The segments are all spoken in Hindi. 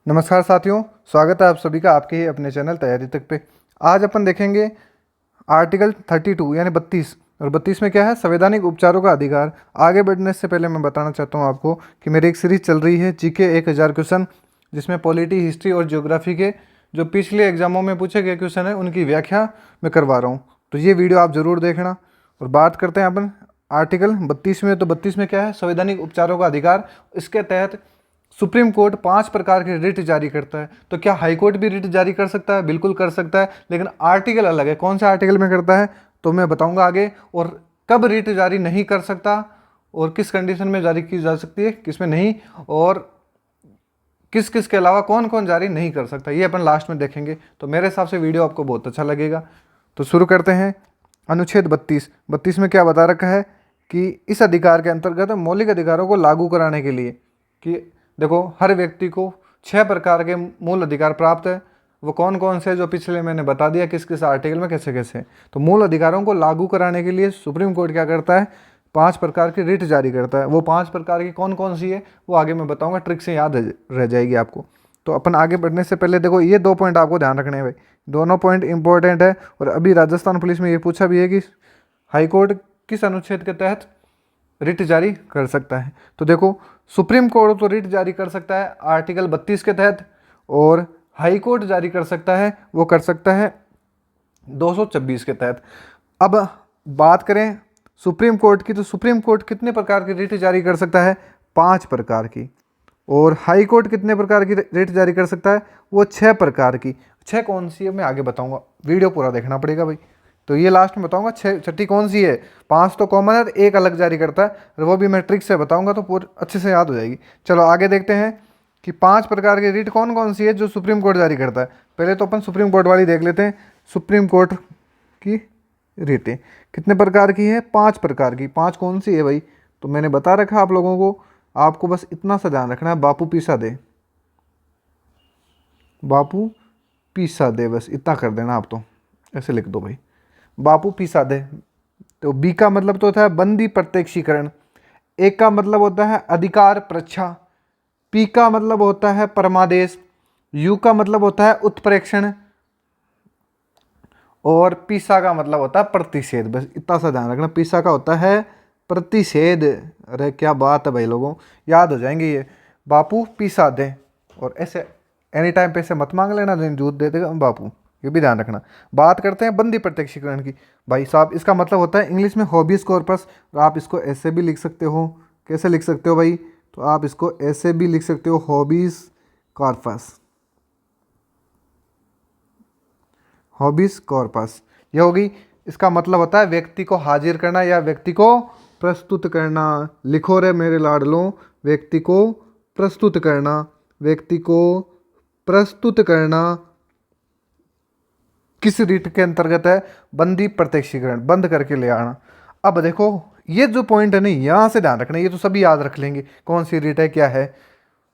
नमस्कार साथियों, स्वागत है आप सभी का आपके ही अपने चैनल तैयारी तक पे। आज अपन देखेंगे आर्टिकल 32 यानी 32। और 32 में क्या है? संवैधानिक उपचारों का अधिकार। आगे बढ़ने से पहले मैं बताना चाहता हूँ आपको कि मेरी एक सीरीज चल रही है जीके 1000 क्वेश्चन, जिसमें पॉलिटी, हिस्ट्री और ज्योग्राफी के जो पिछले एग्जामों में पूछे गए क्वेश्चन है उनकी व्याख्या मैं करवा रहा हूँ। तो ये वीडियो आप ज़रूर देखना। और बात करते हैं अपन आर्टिकल 32 में। तो 32 में क्या है? संवैधानिक उपचारों का अधिकार। इसके तहत सुप्रीम कोर्ट 5 प्रकार के रिट जारी करता है। तो क्या हाई कोर्ट भी रिट जारी कर सकता है? बिल्कुल कर सकता है, लेकिन आर्टिकल अलग है। कौन से आर्टिकल में करता है तो मैं बताऊंगा आगे। और कब रिट जारी नहीं कर सकता और किस कंडीशन में जारी की जा सकती है, किस में नहीं, और किस किस के अलावा कौन कौन जारी नहीं कर सकता, ये अपन लास्ट में देखेंगे। तो मेरे हिसाब से वीडियो आपको बहुत अच्छा लगेगा। तो शुरू करते हैं। अनुच्छेद 32 में क्या बता रखा है कि इस अधिकार के अंतर्गत मौलिक अधिकारों को लागू कराने के लिए कि देखो, हर व्यक्ति को 6 प्रकार के मूल अधिकार प्राप्त है। वो कौन कौन से, जो पिछले मैंने बता दिया किस किस आर्टिकल में कैसे कैसे। तो मूल अधिकारों को लागू कराने के लिए सुप्रीम कोर्ट क्या करता है? 5 प्रकार की रिट जारी करता है। वो 5 प्रकार की कौन कौन सी है वो आगे मैं बताऊंगा, ट्रिक से याद रह जाएगी आपको। तो अपन आगे बढ़ने से पहले देखो, ये 2 पॉइंट आपको ध्यान रखने हैं भाई। दोनों पॉइंट इंपॉर्टेंट है। और अभी राजस्थान पुलिस में ये पूछा भी है कि हाईकोर्ट किस अनुच्छेद के तहत रिट जारी कर सकता है। तो देखो, सुप्रीम कोर्ट तो रिट जारी कर सकता है आर्टिकल 32 के तहत, और हाई कोर्ट जारी कर सकता है, वो कर सकता है 226 के तहत। अब बात करें सुप्रीम कोर्ट की, तो सुप्रीम कोर्ट कितने प्रकार की रिट जारी कर सकता है? 5 प्रकार की। और हाई कोर्ट कितने प्रकार की रिट जारी कर सकता है? वो 6 प्रकार की। 6 कौन सी है मैं आगे बताऊंगा, वीडियो पूरा देखना पड़ेगा भाई। तो ये लास्ट में बताऊंगा 6 कौन सी है। 5 तो कॉमन है, एक अलग जारी करता है, और वो भी मैं ट्रिक से बताऊंगा तो पूरी अच्छे से याद हो जाएगी। चलो आगे देखते हैं कि 5 प्रकार की रिट कौन कौन सी है जो सुप्रीम कोर्ट जारी करता है। पहले तो अपन सुप्रीम कोर्ट वाली देख लेते हैं। सुप्रीम कोर्ट की रिटें कितने प्रकार की है? 5 प्रकार की। 5 कौन सी है भाई? तो मैंने बता रखा आप लोगों को, आपको बस इतना सा ध्यान रखना है, बापू पीसा दे, बापू पीसा दे, बस इतना कर देना आप। तो ऐसे लिख दो भाई, बापू पीसा दे। तो बी का मतलब तो होता है बंदी प्रत्यक्षीकरण, ए का मतलब होता है अधिकार प्रच्छा, पी का मतलब होता है परमादेश, यू का मतलब होता है उत्प्रेक्षण, और पीसा का मतलब होता है प्रतिषेध। बस इतना सा ध्यान रखना, पीसा का होता है प्रतिषेध। अरे क्या बात है भाई, लोगों याद हो जाएंगे ये। बापू पीसा दे। और ऐसे एनी टाइम पैसे मत मांग लेना, दिन दूध दे देगा बापू, ये भी ध्यान रखना। बात करते हैं बंदी प्रत्यक्षीकरण की। भाई साहब, इसका मतलब होता है इंग्लिश में हॉबीज कॉर्पस। आप इसको ऐसे भी लिख सकते हो। कैसे लिख सकते हो भाई? तो आप इसको ऐसे भी लिख सकते हो, हॉबीज कॉर्पस, हॉबीज कॉर्पस, ये होगी। इसका मतलब होता है व्यक्ति को हाजिर करना या व्यक्ति को प्रस्तुत करना। लिखो रे मेरे लाडलों, व्यक्ति को प्रस्तुत करना, व्यक्ति को प्रस्तुत करना किस रीट के अंतर्गत है? बंदी प्रत्यक्षीकरण, बंद करके ले आना। अब देखो, ये जो पॉइंट है ना, यहाँ से ध्यान रखना, ये तो सभी याद रख लेंगे कौन सी रीट है क्या है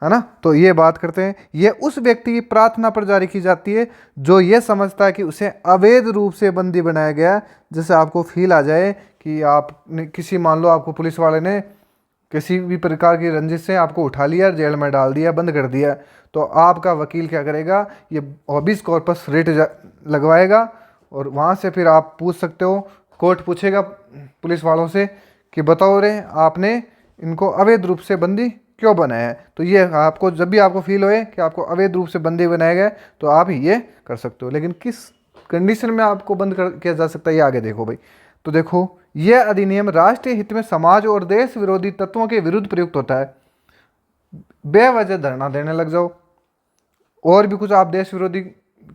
ना। तो ये बात करते हैं, ये उस व्यक्ति की प्रार्थना पर जारी की जाती है जो ये समझता है कि उसे अवैध रूप से बंदी बनाया गया। जैसे आपको फील आ जाए कि आपने किसी, मान लो आपको पुलिस वाले ने किसी भी प्रकार की रंजिश से आपको उठा लिया, जेल में डाल दिया, बंद कर दिया, तो आपका वकील क्या करेगा? ये हॉबीज कॉर्पस रेट लगवाएगा, और वहाँ से फिर आप पूछ सकते हो। कोर्ट पूछेगा पुलिस वालों से कि बताओ रे, आपने इनको अवैध रूप से बंदी क्यों बनाया है? तो ये आपको, जब भी आपको फील होए कि आपको अवैध रूप से बंदी बनाया गया, तो आप ये कर सकते हो। लेकिन किस कंडीशन में आपको बंद कर किया जा सकता है, ये आगे देखो भाई। तो देखो, यह अधिनियम राष्ट्रीय हित में समाज और देश विरोधी तत्वों के विरुद्ध प्रयुक्त होता है। बेवजह धरना देने लग जाओ और भी कुछ आप देश विरोधी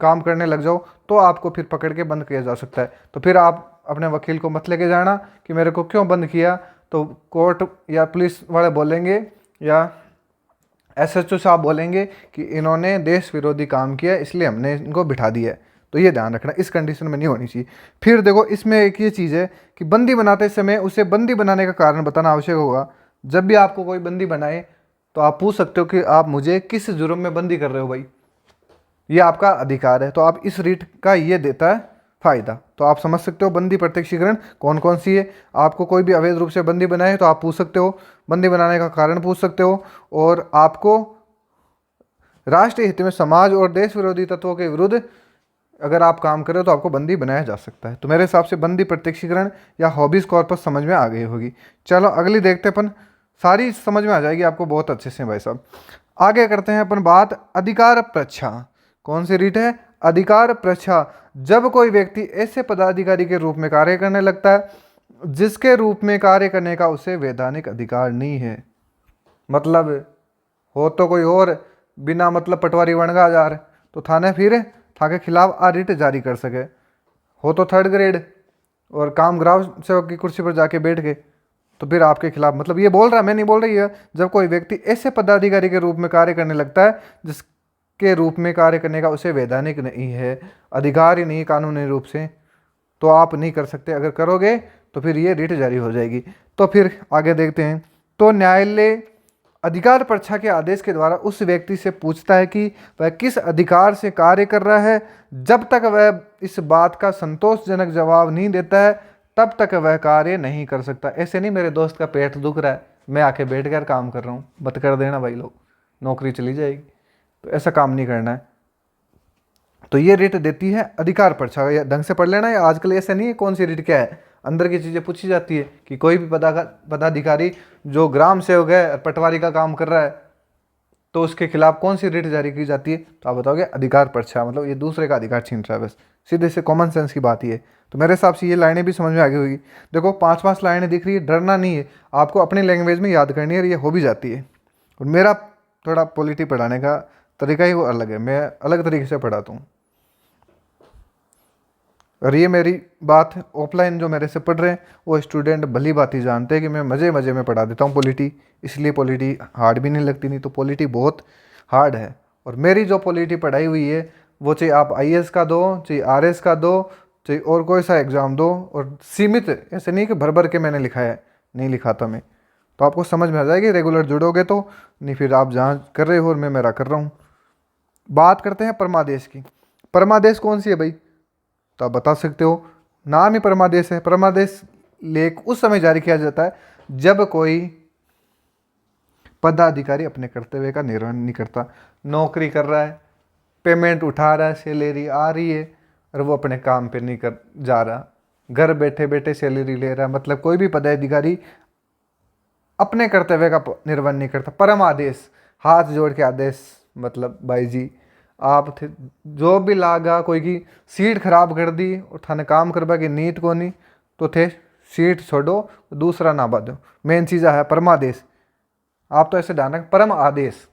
काम करने लग जाओ, तो आपको फिर पकड़ के बंद किया जा सकता है। तो फिर आप अपने वकील को मत लेके जाना कि मेरे को क्यों बंद किया। तो कोर्ट या पुलिस वाले बोलेंगे या एसएचओ साहब बोलेंगे कि इन्होंने देश विरोधी काम किया, इसलिए हमने इनको बिठा दिया है। तो ये ध्यान रखना, इस कंडीशन में नहीं होनी चाहिए। फिर देखो, इसमें एक ये चीज़ है कि बंदी बनाते समय उसे बंदी बनाने का कारण बताना आवश्यक होगा। जब भी आपको कोई बंदी बनाए तो आप पूछ सकते हो कि आप मुझे किस जुर्म में बंदी कर रहे हो भाई, ये आपका अधिकार है। तो आप इस रीट का ये देता है फायदा। तो आप समझ सकते हो बंदी प्रत्यक्षीकरण कौन कौन सी है। आपको कोई भी अवैध रूप से बंदी बनाए तो आप पूछ सकते हो, बंदी बनाने का कारण पूछ सकते हो, और आपको राष्ट्रीय हित में समाज और देश विरोधी तत्वों के विरुद्ध अगर आप काम करें तो आपको बंदी बनाया जा सकता है। तो मेरे हिसाब से बंदी प्रत्यक्षीकरण या हॉबीज कॉर्पस समझ में आ गई होगी। चलो अगली देखते अपन, सारी समझ में आ जाएगी आपको बहुत अच्छे से भाई साहब। आगे करते हैं अपन बात अधिकार परीक्षा। कौन सी रीट है? अधिकार परीक्षा। जब कोई व्यक्ति ऐसे पदाधिकारी के रूप में कार्य करने लगता है जिसके रूप में कार्य करने का उसे वैधानिक अधिकार नहीं है, मतलब हो तो कोई और, बिना मतलब पटवारी बनगा जा रहे तो थाने फिर था के खिलाफ रिट जारी कर सके, हो तो थर्ड ग्रेड और काम ग्राम सेवक की कुर्सी पर जाके बैठ गए तो फिर आपके खिलाफ, मतलब ये बोल रहा, मैं नहीं बोल रही है, जब कोई व्यक्ति ऐसे पदाधिकारी के रूप में कार्य करने लगता है जिसके रूप में कार्य करने का उसे वैधानिक नहीं है, अधिकार ही नहीं कानूनी रूप से, तो आप नहीं कर सकते। अगर करोगे तो फिर ये रिट जारी हो जाएगी। तो फिर आगे देखते हैं। तो न्यायालय अधिकार परीक्षा के आदेश के द्वारा उस व्यक्ति से पूछता है कि वह किस अधिकार से कार्य कर रहा है। जब तक वह इस बात का संतोषजनक जवाब नहीं देता है तब तक वह कार्य नहीं कर सकता। ऐसे नहीं मेरे दोस्त का पेट दुख रहा है, मैं आके बैठ कर काम कर रहा हूँ, मत कर देना भाई लोग, नौकरी चली जाएगी। तो ऐसा काम नहीं करना है। तो ये रिट देती है अधिकार परीक्षा, ढंग से पढ़ लेना है। आजकल ऐसा नहीं है कौन सी रिट क्या है, अंदर की चीज़ें पूछी जाती है कि कोई भी पदाधिकारी जो ग्राम सेवक है, पटवारी का काम कर रहा है, तो उसके खिलाफ कौन सी रिट जारी की जाती है? तो आप बताओगे अधिकार परीक्षा, मतलब ये दूसरे का अधिकार छीन रहा है, बस सीधे से कॉमन सेंस की बात ही है। तो मेरे हिसाब से ये लाइनें भी समझ में आ गई होगी। देखो 5-5 लाइनें दिख रही है, डरना नहीं है, आपको अपनी लैंग्वेज में याद करनी है और ये हो भी जाती है। और मेरा थोड़ा पॉलिटी पढ़ाने का तरीका ही वो अलग है, मैं अलग तरीके से पढ़ाता हूँ। और ये मेरी बात ऑफलाइन जो मेरे से पढ़ रहे हैं वो स्टूडेंट भली बात ही जानते हैं कि मैं मज़े मज़े में पढ़ा देता हूँ पॉलिटी, इसलिए पॉलिटी हार्ड भी नहीं लगती, नहीं तो पॉलिटी बहुत हार्ड है। और मेरी जो पॉलिटी पढ़ाई हुई है वो चाहे आप आईएएस का दो, चाहे आरएस का दो, चाहे और कोई सा एग्ज़ाम दो, और सीमित, ऐसे नहीं कि भर भर के मैंने लिखा है, नहीं लिखा था मैं। तो आपको समझ में आ जाएगी रेगुलर जुड़ोगे तो, नहीं फिर आप जहाँ कर रहे हो और मैं मेरा कर रहा हूँ। बात करते हैं परमादेश की। परमादेश कौन सी है भाई? तो आप बता सकते हो, नाम ही परमादेश है। परमादेश लेख उस समय जारी किया जाता है जब कोई पदाधिकारी अपने कर्तव्य का निर्वहन नहीं करता, नौकरी कर रहा है, पेमेंट उठा रहा है, सैलरी आ रही है और वो अपने काम पे नहीं कर जा रहा, घर बैठे बैठे सैलरी ले रहा है, मतलब कोई भी पदाधिकारी अपने कर्तव्य का निर्वहन नहीं करता। परम आदेश, हाथ जोड़ के आदेश, मतलब भाई जी आप थे जो भी लागा, कोई की सीट खराब कर दी और थाने काम करवा की नीत को नहीं, तो थे सीट छोड़ो दूसरा ना बांधो। मेन चीज़ है परमादेश। आप तो ऐसे ध्यान रखें, परम आदेश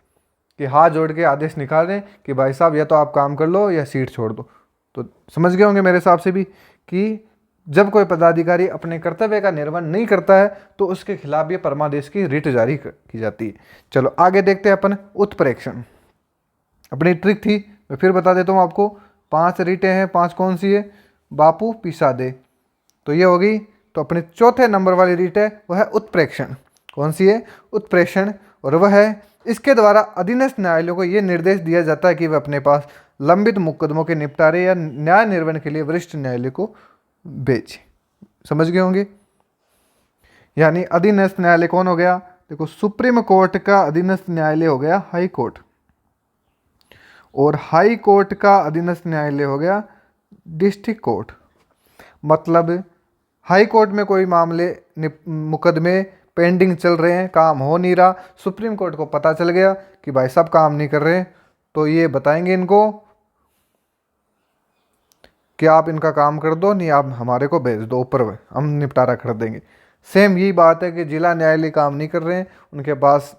कि हाथ जोड़ के आदेश निकाल दें कि भाई साहब या तो आप काम कर लो या सीट छोड़ दो। तो समझ गए होंगे मेरे हिसाब से भी कि जब कोई पदाधिकारी अपने कर्तव्य का निर्वहन नहीं करता है तो उसके खिलाफ ये परमादेश की रिट जारी की जाती है। चलो आगे देखते हैं अपन उत्प्रेक्षण। अपनी ट्रिक थी, मैं फिर बता देता हूँ आपको। 5 रिटें हैं, 5 कौन सी है? बापू पिसा दे, तो ये होगी। तो अपने चौथे नंबर वाली रिट है वह है उत्प्रेक्षण। कौन सी है? उत्प्रेक्षण। और वह है इसके द्वारा अधीनस्थ न्यायालयों को यह निर्देश दिया जाता है कि वह अपने पास लंबित मुकदमों के निपटारे या न्याय निर्वहन के लिए वरिष्ठ न्यायालय को भेजे। समझ गए होंगे? यानी अधीनस्थ न्यायालय कौन हो गया? देखो सुप्रीम कोर्ट का अधीनस्थ न्यायालय हो गया हाई कोर्ट, और हाई कोर्ट का अधीनस्थ न्यायालय हो गया डिस्ट्रिक्ट कोर्ट। मतलब हाई कोर्ट में कोई मामले मुकदमे पेंडिंग चल रहे हैं, काम हो नहीं रहा, सुप्रीम कोर्ट को पता चल गया कि भाई साहब काम नहीं कर रहे, तो ये बताएंगे इनको कि आप इनका काम कर दो, नहीं आप हमारे को भेज दो ऊपर, हम निपटारा कर देंगे। सेम यही बात है कि जिला न्यायालय काम नहीं कर रहे हैं, उनके पास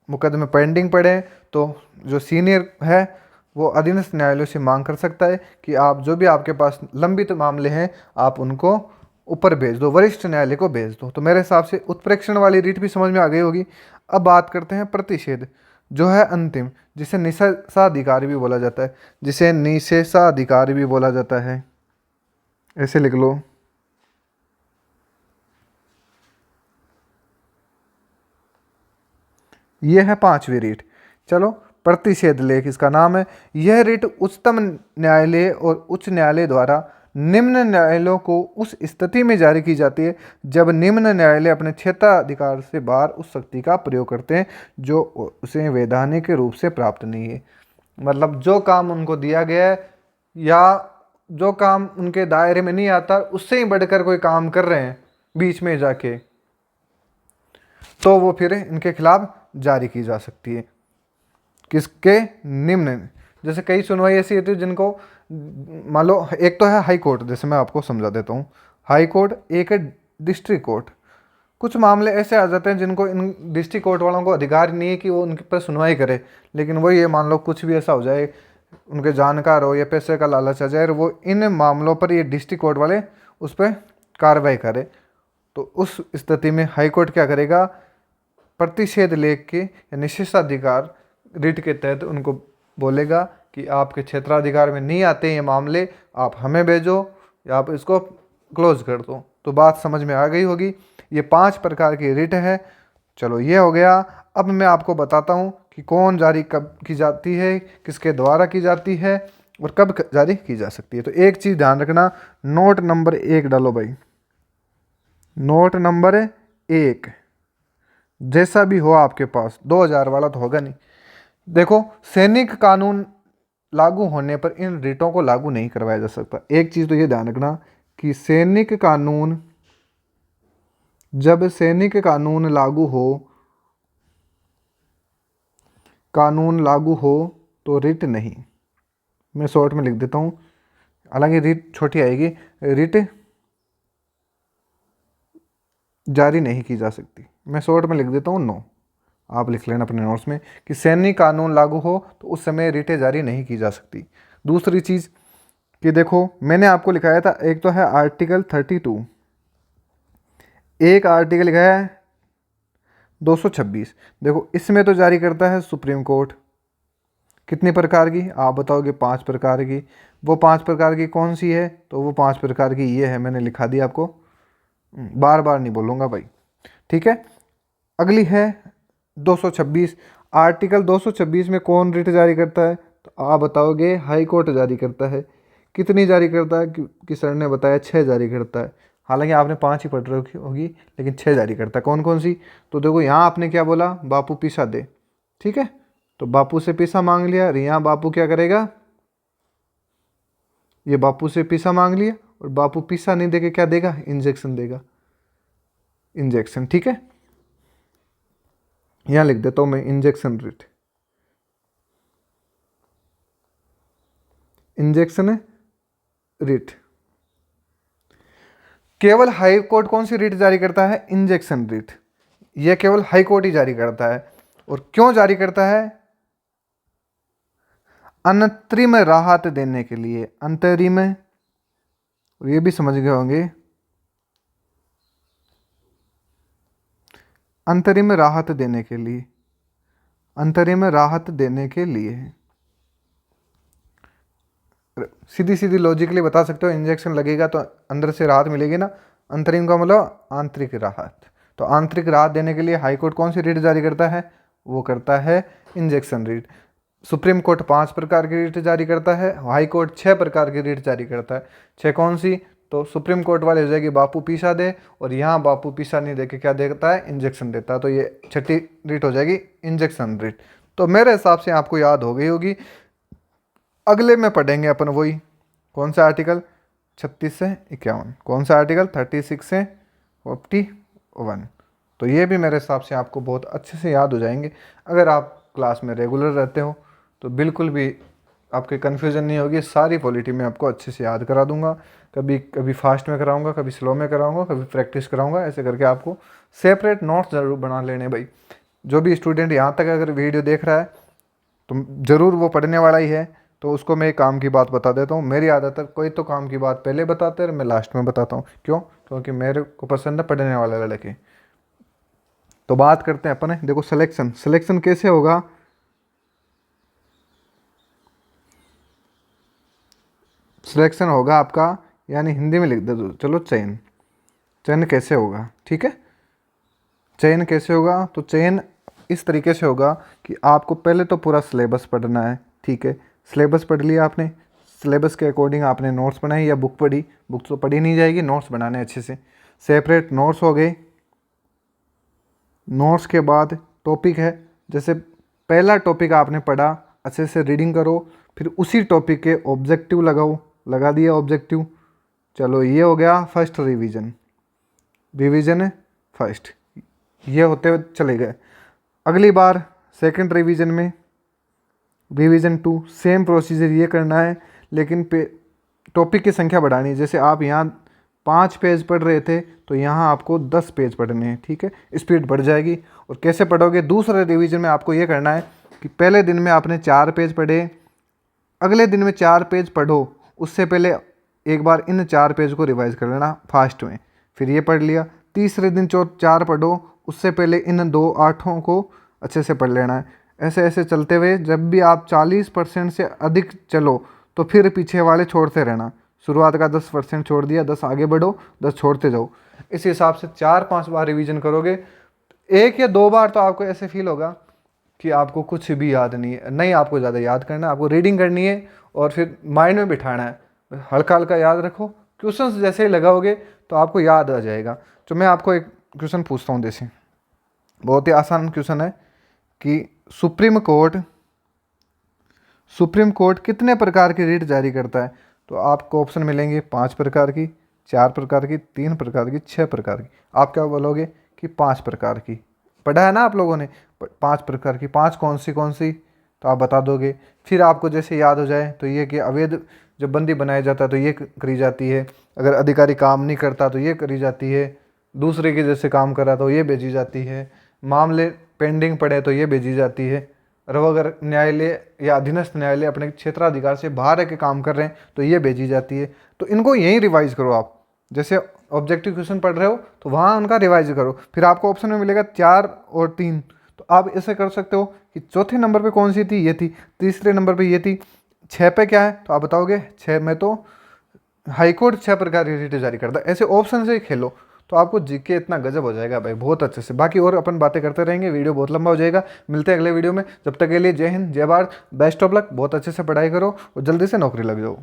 मुकदमे पेंडिंग पड़े हैं, तो जो सीनियर है वो अधीनस्थ न्यायालय से मांग कर सकता है कि आप जो भी आपके पास लंबित मामले हैं आप उनको ऊपर भेज दो, वरिष्ठ न्यायालय को भेज दो। तो मेरे हिसाब से उत्प्रेक्षण वाली रीट भी समझ में आ गई होगी। अब बात करते हैं प्रतिषेध, जो है अंतिम, जिसे निषेधाधिकार भी बोला जाता है, जिसे निषेधाधिकार भी बोला जाता है, ऐसे लिख लो। यह है 5वीं रीट। चलो प्रतिषेध लेख इसका नाम है। यह रीट उच्चतम न्यायालय और उच्च न्यायालय द्वारा निम्न न्यायालयों को उस स्थिति में जारी की जाती है जब निम्न न्यायालय अपने क्षेत्राधिकार से बाहर उस शक्ति का प्रयोग करते हैं जो उसे वैधानिक रूप से प्राप्त नहीं है। मतलब जो काम उनको दिया गया है या जो काम उनके दायरे में नहीं आता उससे ही बढ़कर कोई काम कर रहे हैं बीच में जाके, तो वो फिर इनके खिलाफ जारी की जा सकती है। किसके? निम्न। जैसे कई सुनवाई ऐसी होती है जिनको मान लो, एक तो है हाई कोर्ट, जैसे मैं आपको समझा देता हूँ। हाई कोर्ट, एक है डिस्ट्रिक्ट कोर्ट। कुछ मामले ऐसे आ जाते हैं जिनको इन डिस्ट्रिक्ट कोर्ट वालों को अधिकार नहीं है कि वो उनके पर सुनवाई करे, लेकिन वो ये मान लो कुछ भी ऐसा हो जाए, उनके जानकार हो या पैसे का लालच आ जाए, और वो इन मामलों पर ये डिस्ट्रिक्ट कोर्ट वाले उस पर कार्रवाई करे, तो उस स्थिति में हाई कोर्ट क्या करेगा? प्रतिषेध लेख के या निषेधाधिकार रिट के तहत उनको बोलेगा कि आपके क्षेत्राधिकार में नहीं आते ये मामले, आप हमें भेजो या आप इसको क्लोज कर दो। तो बात समझ में आ गई होगी। ये 5 प्रकार की रिट है। चलो ये हो गया। अब मैं आपको बताता हूँ कि कौन जारी कब की जाती है, किसके द्वारा की जाती है और कब जारी की जा सकती है। तो एक चीज़ ध्यान रखना, नोट नंबर 1 डालो भाई, नोट नंबर 1, जैसा भी हो आपके पास, 2000 वाला तो होगा नहीं। देखो, सैनिक कानून लागू होने पर इन रिटों को लागू नहीं करवाया जा सकता। एक चीज़ तो ये ध्यान रखना कि सैनिक कानून, जब सैनिक कानून लागू हो, कानून लागू हो तो रिट नहीं। मैं शॉर्ट में लिख देता हूँ, हालांकि रिट छोटी आएगी, रिट जारी नहीं की जा सकती। मैं शॉर्ट में लिख देता हूँ नो, आप लिख लेना अपने नोट्स में कि सैनिक कानून लागू हो तो उस समय रिटें जारी नहीं की जा सकती। दूसरी चीज़ कि देखो, मैंने आपको लिखाया था, एक तो है आर्टिकल 32, एक आर्टिकल लिखा है 226। देखो, इसमें तो जारी करता है सुप्रीम कोर्ट। कितने प्रकार की? आप बताओगे 5 प्रकार की। वो 5 प्रकार की कौन सी है? तो वो 5 प्रकार की ये है, मैंने लिखा दिया आपको, बार बार नहीं बोलूँगा भाई, ठीक है। अगली है 226। आर्टिकल 226 में कौन रिट जारी करता है? तो आप बताओगे हाई कोर्ट जारी करता है। कितनी जारी करता है? कि सर ने बताया 6 जारी करता है। हालांकि आपने 5 ही पढ़ रखी होगी, लेकिन 6 जारी करता है। कौन कौन सी? तो देखो, यहाँ आपने क्या बोला? बापू पीसा दे, ठीक है, तो बापू से पीसा मांग लिया। यहाँ बापू क्या करेगा? ये बापू से पीसा मांग लिया, और बापू पीसा नहीं देके क्या देगा? इंजेक्शन देगा, इंजेक्शन, ठीक है। यहाँ लिख देता हूँ मैं, इंजेक्शन रिट, इंजेक्शन रिट। केवल हाई कोर्ट कौन सी रिट जारी करता है? Injection writ. यह केवल हाई कोर्ट ही जारी करता है। और क्यों जारी करता है? अंतरिम राहत देने के लिए। अंतरिम, ये भी समझ गए होंगे, अंतरिम राहत देने के लिए, अंतरिम राहत देने के लिए। सीधी सीधी लॉजिकली बता सकते हो, इंजेक्शन लगेगा तो अंदर से राहत मिलेगी ना। अंतरिम का मतलब आंतरिक राहत। तो आंतरिक राहत देने के लिए हाई कोर्ट कौन सी रिट जारी करता है? वो करता है इंजेक्शन रिट। सुप्रीम कोर्ट 5 प्रकार की रिट जारी करता है, हाई कोर्ट 6 प्रकार की रिट जारी करता है। 6 कौन सी? तो सुप्रीम कोर्ट वाले हो जाएगी बापू पीसा दे, और यहाँ बापू पीसा नहीं दे के क्या देता है? इंजेक्शन देता है। तो ये 6ठी रिट हो जाएगी इंजेक्शन रिट। तो मेरे हिसाब से आपको याद हो गई होगी। अगले में पढ़ेंगे अपन वही, कौन सा आर्टिकल? 36 से 51। कौन सा आर्टिकल? 36 से 51। तो ये भी मेरे हिसाब से आपको बहुत अच्छे से याद हो जाएंगे। अगर आप क्लास में रेगुलर रहते हो तो बिल्कुल भी आपके कन्फ्यूज़न नहीं होगी। सारी पॉलिटी में आपको अच्छे से याद करा दूंगा। कभी कभी फास्ट में कराऊंगा, कभी स्लो में कराऊंगा, कभी प्रैक्टिस कराऊंगा। ऐसे करके आपको सेपरेट नोट्स ज़रूर बना लेने भाई। जो भी स्टूडेंट यहाँ तक अगर वीडियो देख रहा है तो ज़रूर वो पढ़ने वाला ही है। तो उसको मैं एक काम की बात बता देता हूँ। मेरी आदत है, कोई तो काम की बात पहले बताते हैं और मैं लास्ट में बताता हूँ। क्यों? क्योंकि मेरे को पसंद है पढ़ने वाले लड़के। तो बात करते हैं अपन, देखो सिलेक्शन। सिलेक्शन कैसे होगा? सिलेक्शन होगा आपका, यानी हिंदी में लिख दे दो, चलो चयन। चयन कैसे होगा? ठीक है, चयन कैसे होगा? तो चयन इस तरीके से होगा कि आपको पहले तो पूरा सिलेबस पढ़ना है, ठीक है। सिलेबस पढ़ लिया आपने, सिलेबस के अकॉर्डिंग आपने नोट्स बनाए या बुक पढ़ी। बुक तो पढ़ी नहीं जाएगी, नोट्स बनाने अच्छे से। सेपरेट नोट्स हो गए। नोट्स के बाद टॉपिक है, जैसे पहला टॉपिक आपने पढ़ा अच्छे से रीडिंग करो, फिर उसी टॉपिक के ऑब्जेक्टिव लगाओ, लगा दिया ऑब्जेक्टिव। चलो ये हो गया फर्स्ट रिवीजन, रिवीजन फर्स्ट, ये होते हुए चले गए। अगली बार सेकंड रिवीजन में रिवीजन 2 सेम प्रोसीजर ये करना है, लेकिन टॉपिक की संख्या बढ़ानी है। जैसे आप यहाँ 5 पेज पढ़ रहे थे तो यहाँ आपको 10 पेज पढ़ने हैं, ठीक है, स्पीड बढ़ जाएगी। और कैसे पढ़ोगे, दूसरे रिवीजन में आपको ये करना है कि पहले दिन में आपने 4 पेज पढ़े, अगले दिन में 4 पेज पढ़ो, उससे पहले एक बार इन 4 पेज को रिवाइज कर लेना फास्ट में, फिर ये पढ़ लिया। तीसरे दिन 4 पढ़ो, उससे पहले इन 2 8 को अच्छे से पढ़ लेना है। ऐसे ऐसे चलते हुए जब भी आप 40% से अधिक चलो तो फिर पीछे वाले छोड़ते रहना। शुरुआत का 10% छोड़ दिया, 10 आगे बढ़ो, 10 छोड़ते जाओ। इस हिसाब से 4-5 बार रिवीजन करोगे। 1 या 2 बार तो आपको ऐसे फील होगा कि आपको कुछ भी याद नहीं है, नहीं आपको ज़्यादा याद करना है, आपको रीडिंग करनी है और फिर माइंड में बिठाना है, हल्का हल्का याद रखो। क्वेश्चंस जैसे ही लगाओगे तो आपको याद आ जाएगा। तो मैं आपको एक क्वेश्चन पूछता हूँ, जैसे बहुत ही आसान क्वेश्चन है कि सुप्रीम कोर्ट कितने प्रकार की रिट जारी करता है? तो आपको ऑप्शन मिलेंगे 5 प्रकार की, 4 प्रकार की, 3 प्रकार की, 6 प्रकार की। आप क्या बोलोगे कि 5 प्रकार की। पढ़ा है ना आप लोगों ने, 5 प्रकार की। 5 कौन सी तो आप बता दोगे। फिर आपको जैसे याद हो जाए तो ये कि अवैध जब बंदी बनाया जाता है तो ये करी जाती है, अगर अधिकारी काम नहीं करता तो ये करी जाती है, दूसरे के जैसे काम करा तो ये भेजी जाती है, मामले पेंडिंग पड़े तो ये भेजी जाती है, और वो अगर न्यायालय या अधीनस्थ न्यायालय अपने क्षेत्राधिकार से बाहर रह के काम कर रहे हैं तो ये भेजी जाती है। तो इनको यहीं रिवाइज करो आप। जैसे ऑब्जेक्टिव क्वेश्चन पढ़ रहे हो तो वहाँ उनका रिवाइज करो। फिर आपको ऑप्शन में मिलेगा 4 और 3, तो आप ऐसे कर सकते हो कि चौथे नंबर पे कौन सी थी, ये थी, तीसरे नंबर पे ये थी, 6 पे क्या है तो आप बताओगे 6 में तो हाईकोर्ट 6 प्रकार की रिट जारी करता है। ऐसे ऑप्शन से ही खेलो तो आपको जीके इतना गजब हो जाएगा भाई, बहुत अच्छे से। बाकी और अपन बातें करते रहेंगे, वीडियो बहुत लंबा हो जाएगा। मिलते हैं अगले वीडियो में, जब तक के लिए जय हिंद, जय भारत, बेस्ट ऑफ लक। बहुत अच्छे से पढ़ाई करो और जल्दी से नौकरी लग जाओ।